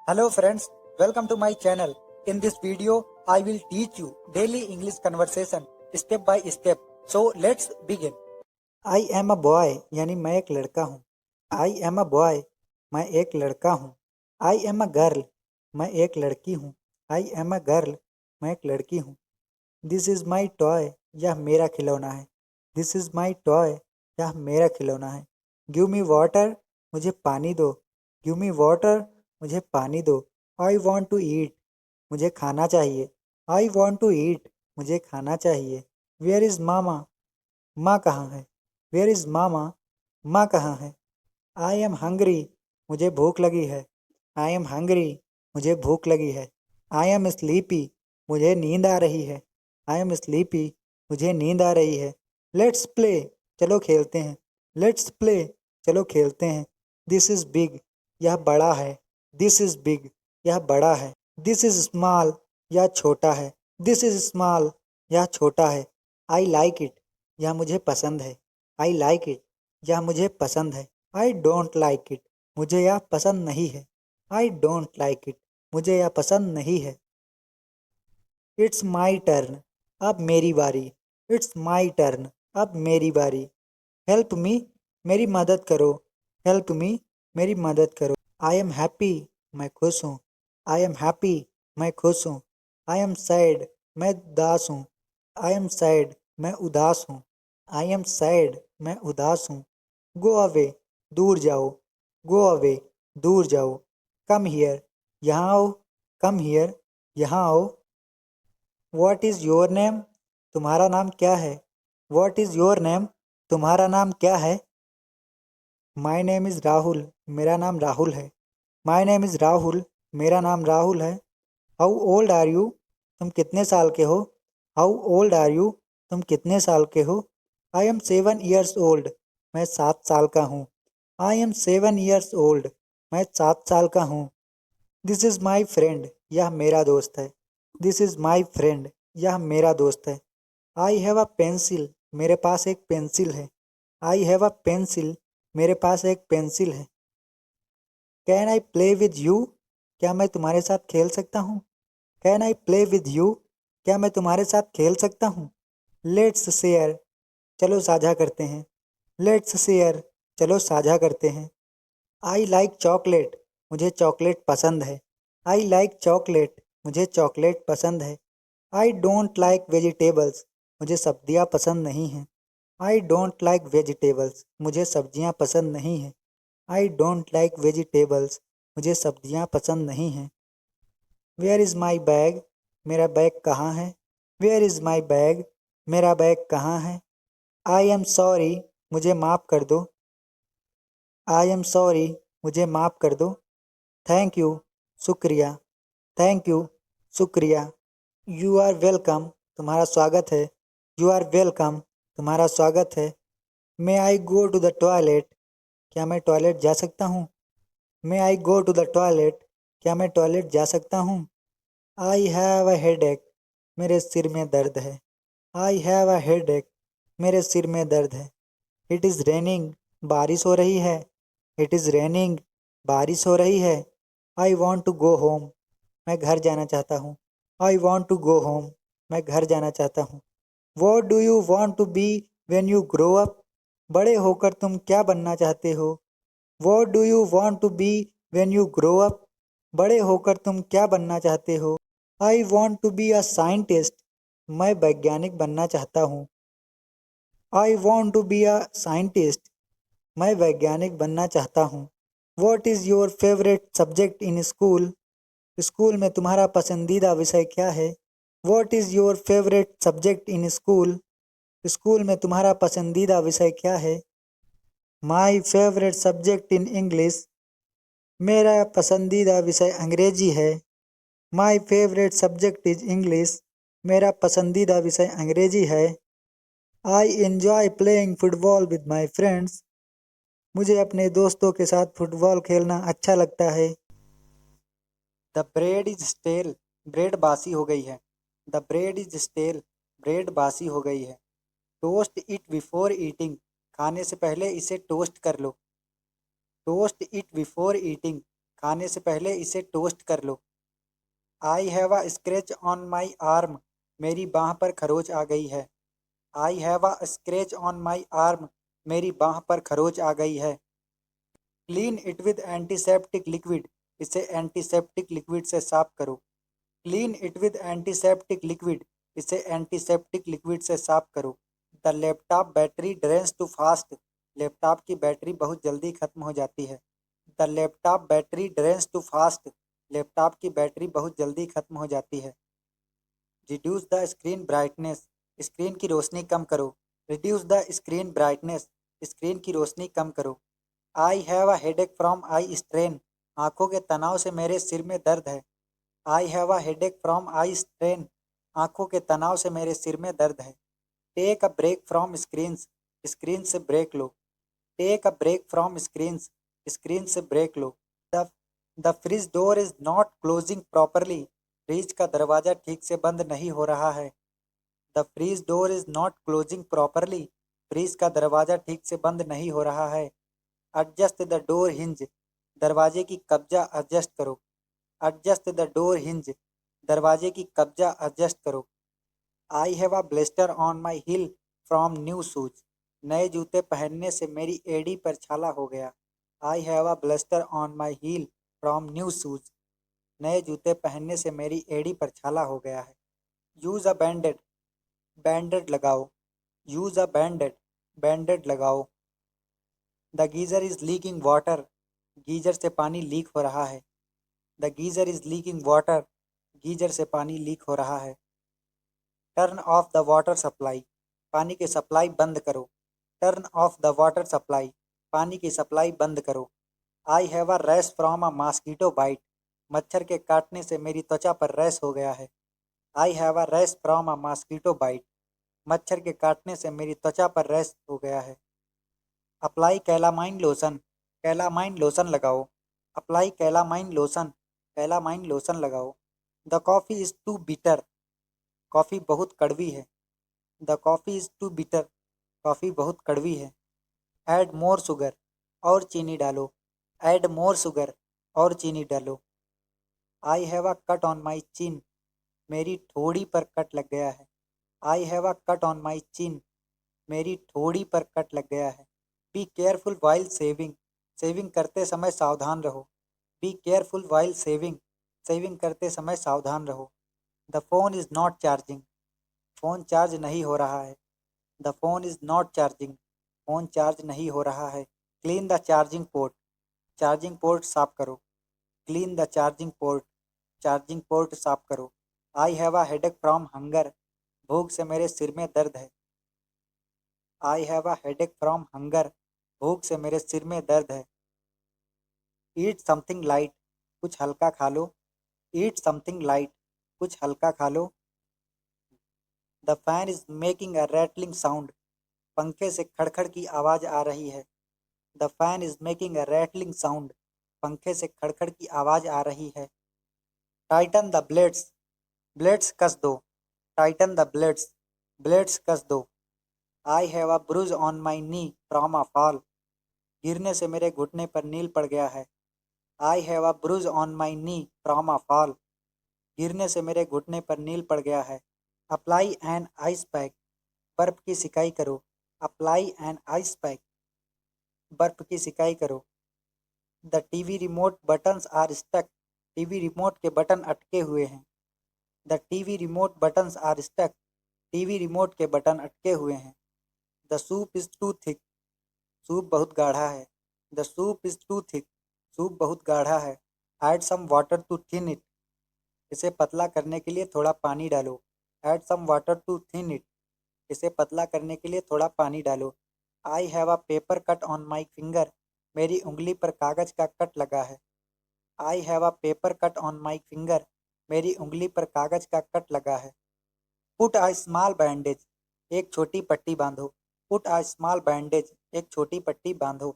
Hello friends, welcome to my channel. In this video, I will teach you daily English conversation step by step. So let's begin. I am a boy यानी मैं एक लड़का हूँ. I am a boy मैं एक लड़का हूँ. I am a girl मैं एक लड़की हूँ. I am a girl मैं एक लड़की हूँ. This is my toy यह मेरा खिलौना है. This is my toy यह मेरा खिलौना है. Give me water मुझे पानी दो. Give me water मुझे पानी दो. I want to eat मुझे खाना चाहिए. I want to eat मुझे खाना चाहिए. Where is mama माँ कहाँ है. Where is mama माँ कहाँ है. I am hungry मुझे भूख लगी है. I am hungry मुझे भूख लगी है. I am sleepy मुझे नींद आ रही है. I am sleepy मुझे नींद आ रही है. Let's play चलो खेलते हैं. Let's play चलो खेलते हैं. This is big यह बड़ा है. This is big यह बड़ा है. This is small यह छोटा है. This is small यह छोटा है. I like it यह मुझे पसंद है. I like it यह मुझे पसंद है. I don't like it मुझे यह पसंद नहीं है. I don't like it मुझे यह पसंद नहीं है. It's my turn अब मेरी बारी. It's my turn अब मेरी बारी. Help me मेरी मदद करो. Help me मेरी मदद करो. I am happy मैं खुश हूँ. I am happy मैं खुश हूँ. I am sad मैं उदास हूँ. I am sad मैं उदास हूँ. I am sad मैं उदास हूँ. Go away दूर जाओ. Go away दूर जाओ. Come here यहाँ आओ. Come here यहाँ आओ. What is your name तुम्हारा नाम क्या है. What is your name तुम्हारा नाम क्या है. My name is राहुल मेरा नाम राहुल है. My name is राहुल मेरा नाम राहुल है. How old are you तुम कितने साल के हो. How old are you तुम कितने साल के हो. I am 7 years old मैं 7 साल का हूँ. I am 7 years old मैं 7 साल का हूँ. This is my friend यह मेरा दोस्त है. This is my friend यह मेरा दोस्त है. I have a pencil मेरे पास एक पेंसिल है. I have a pencil मेरे पास एक पेंसिल है. Can I play with you क्या मैं तुम्हारे साथ खेल सकता हूँ. Can I play with you क्या मैं तुम्हारे साथ खेल सकता हूँ. Let's share चलो साझा करते हैं. Let's share चलो साझा करते हैं. I like chocolate मुझे चॉकलेट पसंद है. I like chocolate मुझे चॉकलेट पसंद है. I don't like vegetables मुझे सब्जियाँ पसंद नहीं हैं. I don't like vegetables मुझे सब्जियाँ पसंद नहीं हैं. I don't like vegetables मुझे सब्जियाँ पसंद नहीं हैं. Where is my bag मेरा बैग कहाँ है. Where is my bag मेरा बैग कहाँ है. I am sorry मुझे माफ़ कर दो. I am sorry मुझे माफ़ कर दो. Thank you शुक्रिया. Thank you शुक्रिया. You are welcome तुम्हारा स्वागत है. You are welcome तुम्हारा स्वागत है. May I go to the toilet क्या मैं टॉयलेट जा सकता हूँ. May I go to the toilet क्या मैं टॉयलेट जा सकता हूँ. I have a headache मेरे सिर में दर्द है. I have a headache मेरे सिर में दर्द है. It is raining बारिश हो रही है. It is raining बारिश हो रही है. I want to go home मैं घर जाना चाहता हूँ. I want to go home मैं घर जाना चाहता हूँ. What do you want to be when you grow up बड़े होकर तुम क्या बनना चाहते हो. What do you want to be when you grow up बड़े होकर तुम क्या बनना चाहते हो. I want to be a scientist मैं वैज्ञानिक बनना चाहता हूँ. I want to be a scientist मैं वैज्ञानिक बनना चाहता हूँ. What is your favorite subject in school school में तुम्हारा पसंदीदा विषय क्या है. What is your favorite subject in school school में तुम्हारा पसंदीदा विषय क्या है. My favorite subject in English मेरा पसंदीदा विषय अंग्रेजी है. My favorite subject is English मेरा पसंदीदा विषय अंग्रेजी है. I enjoy playing football with my friends मुझे अपने दोस्तों के साथ फुटबॉल खेलना अच्छा लगता है. The bread is stale bread बासी हो गई है. The bread is stale bread बासी हो गई है. टोस्ट इट बिफोर ईटिंग खाने से पहले इसे टोस्ट कर लो. टोस्ट इट बिफोर ईटिंग खाने से पहले इसे टोस्ट कर लो। I have a scratch on my arm, मेरी बाँह पर खरोच आ गई है। I have a scratch on my arm, मेरी बाँह पर खरोच आ गई है। Clean it with antiseptic liquid, इसे एंटीसेप्टिक लिक्विड से साफ करो। Clean it with antiseptic liquid, इसे एंटीसेप्टिक लिक्विड से साफ करो। The laptop battery drains too fast, laptop की बैटरी बहुत जल्दी खत्म हो जाती है। The laptop battery drains too fast, laptop की बैटरी बहुत जल्दी खत्म हो जाती है। Reduce the screen brightness, screen की रोशनी कम करो। Reduce the screen brightness, screen की रोशनी कम करो। I have a headache from eye strain, आंखों के तनाव से मेरे सिर में दर्द है। I have a headache from eye strain, आंखों के तनाव से मेरे सिर में दर्द है। Take a break from screens, screen से ब्रेक लो। Take a break from screens, screen से ब्रेक लो। The the fridge door is not closing properly, fridge का दरवाज़ा ठीक से बंद नहीं हो रहा है। The fridge door is not closing properly, fridge का दरवाज़ा ठीक से बंद नहीं हो रहा है। एडजस्ट द डोर हिंज, दरवाजे की कब्जा एडजस्ट करो। एडजस्ट द डोर हिंज, दरवाजे की कब्जा एडजस्ट करो। I have a blister on my hill from new shoes, नए जूते पहनने से मेरी एड़ी पर छाला हो गया। I have a blister on my heel from new shoes, नए जूते पहनने से मेरी एड़ी पर छाला हो गया है। यूज़ अ बैंडेड, बैंडेड लगाओ। यूज़ अ बैंडेड, बैंडेड लगाओ। The geyser is leaking water, geyser से पानी लीक हो रहा है। The geyser is leaking water, geyser से पानी लीक हो रहा है। Turn off the water supply, पानी की सप्लाई बंद करो। Turn off the water supply, पानी की सप्लाई बंद करो। I have a rash from a mosquito bite, मच्छर के काटने से मेरी त्वचा पर रैश हो गया है। I have a rash from a mosquito bite, मच्छर के काटने से मेरी त्वचा पर रैश हो गया है। Apply calamine lotion, calamine lotion लगाओ। Apply calamine lotion, calamine lotion लगाओ। The coffee is too bitter, coffee बहुत कड़वी है। The coffee is too bitter, coffee बहुत कड़वी है। ऐड मोर शुगर, और चीनी डालो। ऐड मोर शुगर, और चीनी डालो। I have a cut on my chin, मेरी ठोड़ी पर कट लग गया है। I have a cut on my chin, मेरी ठोड़ी पर कट लग गया है। Be careful while shaving, shaving करते समय सावधान रहो। Be careful while shaving, shaving करते समय सावधान रहो। The phone is not charging, phone charge नहीं हो रहा है। The phone is not charging, phone charge नहीं हो रहा है। Clean the charging port, charging port साफ करो। Clean the charging port, charging port साफ करो। I have a headache from hunger, भूख से मेरे सिर में दर्द है। I have a headache from hunger, भूख से मेरे सिर में दर्द है। ईट समथिंग लाइट, कुछ हल्का खा लो। ईट समथिंग लाइट, कुछ हल्का खा लो। The fan is making a rattling sound, पंखे से खड़खड़ की आवाज़ आ रही है। The fan is making a rattling sound, पंखे से खड़खड़ की आवाज़ आ रही है। टाइटन द ब्लेड्स, ब्लेड्स कस दो। टाइटन द ब्लेड्स, ब्लेड्स कस दो। I have a bruise on my knee from a fall, गिरने से मेरे घुटने पर नील पड़ गया है। I have a bruise on my knee from a fall, गिरने से मेरे घुटने पर नील पड़ गया है। अप्लाई एन आइस पैक, बर्फ की सिकाई करो। अप्लाई एन आइस पैक, बर्फ की सिकाई करो। The TV remote buttons are stuck, TV remote के बटन अटके हुए हैं। The TV remote buttons are stuck, TV remote के बटन अटके हुए हैं। The soup is too thick, soup बहुत गाढ़ा है। The soup is too thick, soup बहुत गाढ़ा है। Add some water to thin it, इसे पतला करने के लिए थोड़ा पानी डालो। Add some water to thin it, इसे पतला करने के लिए थोड़ा पानी डालो। I have a paper cut on my finger, मेरी उंगली पर कागज का कट लगा है। I have a paper cut on my finger, मेरी उंगली पर कागज का कट लगा है। पुट अ स्मॉल बैंडेज, एक छोटी पट्टी बांधो। पुट अ स्मॉल बैंडेज, एक छोटी पट्टी बांधो।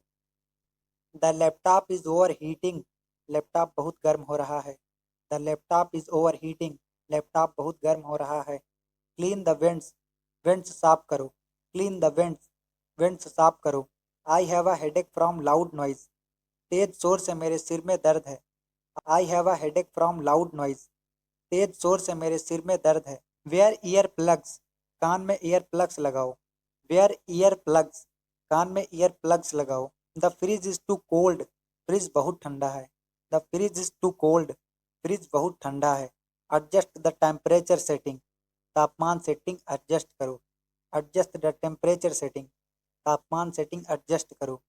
The laptop is overheating, laptop बहुत गर्म हो रहा है। The laptop is overheating, laptop बहुत गर्म हो रहा है। क्लीन द वेंट्स, वेंट्स साफ करो। क्लीन द वेंट्स, वेंट्स साफ करो। I have a headache from loud noise, तेज शोर से मेरे सिर में दर्द है। I have a headache from loud noise. तेज शोर से मेरे सिर में दर्द है। वेयर ईयर प्लग्स, कान में ईयर प्लग्स लगाओ। वेयर ईयर प्लग्स, कान में ईयर प्लग्स लगाओ। The fridge is too cold, fridge बहुत ठंडा है। The fridge is too cold, fridge बहुत ठंडा है। एडजस्ट द टेम्परेचर सेटिंग, तापमान सेटिंग एडजस्ट करो। एडजस्ट द टेम्परेचर सेटिंग, तापमान सेटिंग एडजस्ट करो।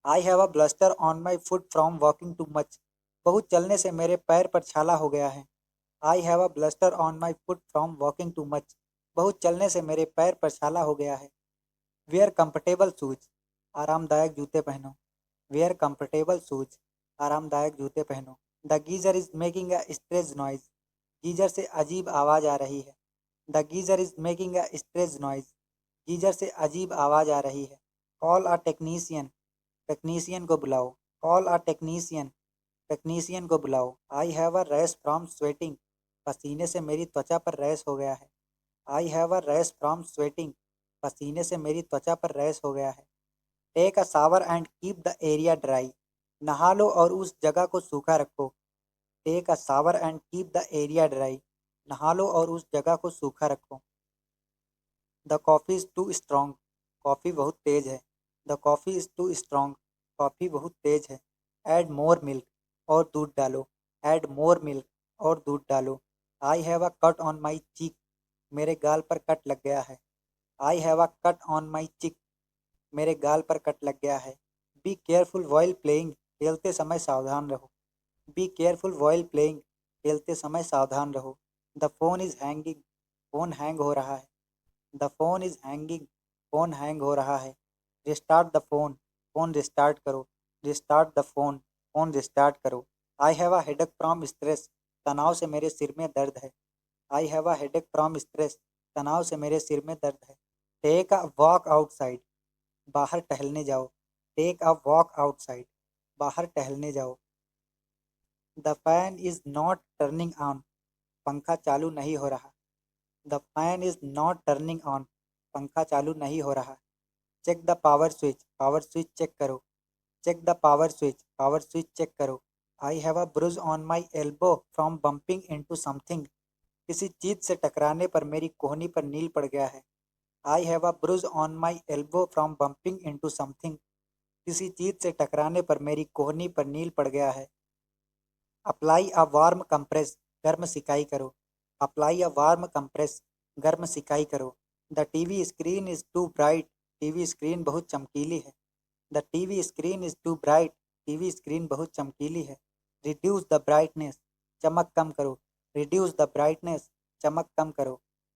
I have a blister on my foot from walking too much. बहुत चलने से मेरे पैर पर छाला हो गया है। I have a blister on my foot from walking too much. बहुत चलने से मेरे पैर पर छाला हो गया है। वेयर कंफर्टेबल शूज, आरामदायक जूते पहनो। वेयर कंफर्टेबल शूज, आरामदायक जूते पहनो। The geyser is making a esterase noise. Geyser से अजीब आवाज़ आ रही है। The geyser is making a esterase noise. Geyser से अजीब आवाज़ आ रही है। कॉल अ टेक्नीशियन, टेक्नीशियन को बुलाओ। कॉल अ टेक्नीशियन, टेक्नीशियन को बुलाओ। I have a rash from sweating. पसीने से मेरी त्वचा पर रैश हो गया है। I have a rash from sweating. पसीने से मेरी त्वचा पर रैश हो गया है। Take a shower and keep the area dry. नहा लो और उस जगह को सूखा रखो। Take a shower and keep the area dry. नहा लो और उस जगह को सूखा रखो। The coffee is too strong. Coffee बहुत तेज़ है। The coffee is too strong. Coffee बहुत तेज़ है। ऐड मोर मिल्क, और दूध डालो। ऐड मोर मिल्क, और दूध डालो। I have a cut on my cheek. मेरे गाल पर कट लग गया है। I have a cut on my cheek. मेरे गाल पर कट लग गया है। Be careful while playing. खेलते समय सावधान रहो। Be careful while playing. खेलते समय सावधान रहो। The phone is hanging. Phone hang हो रहा है। The phone is hanging. Phone hang हो रहा है। Restart the phone. Phone restart करो। Restart the phone. Phone restart करो। I have a headache from stress. तनाव से मेरे सिर में दर्द है। I have a headache from stress. तनाव से मेरे सिर में दर्द है। Take a walk outside. बाहर टहलने जाओ। Take a walk outside. बाहर टहलने जाओ। The fan is not turning on. पंखा चालू नहीं हो रहा। The fan is not turning on. पंखा चालू नहीं हो रहा। Check the power switch. Power switch check करो। Check the power switch. Power switch check करो। I have a bruise on my elbow from bumping into something. किसी चीज से टकराने पर मेरी कोहनी पर नील पड़ गया है। I have a bruise on my elbow from bumping into something. किसी चीज से टकराने पर मेरी कोहनी पर नील पड़ गया है। Apply a warm compress. गर्म सिकाई करो। Apply a warm compress. गर्म सिकाई करो। The TV screen is too bright. TV screen बहुत चमकीली है। The TV screen is too bright. TV screen बहुत चमकीली है। Reduce the brightness. चमक कम करो। Reduce the brightness. चमक कम करो।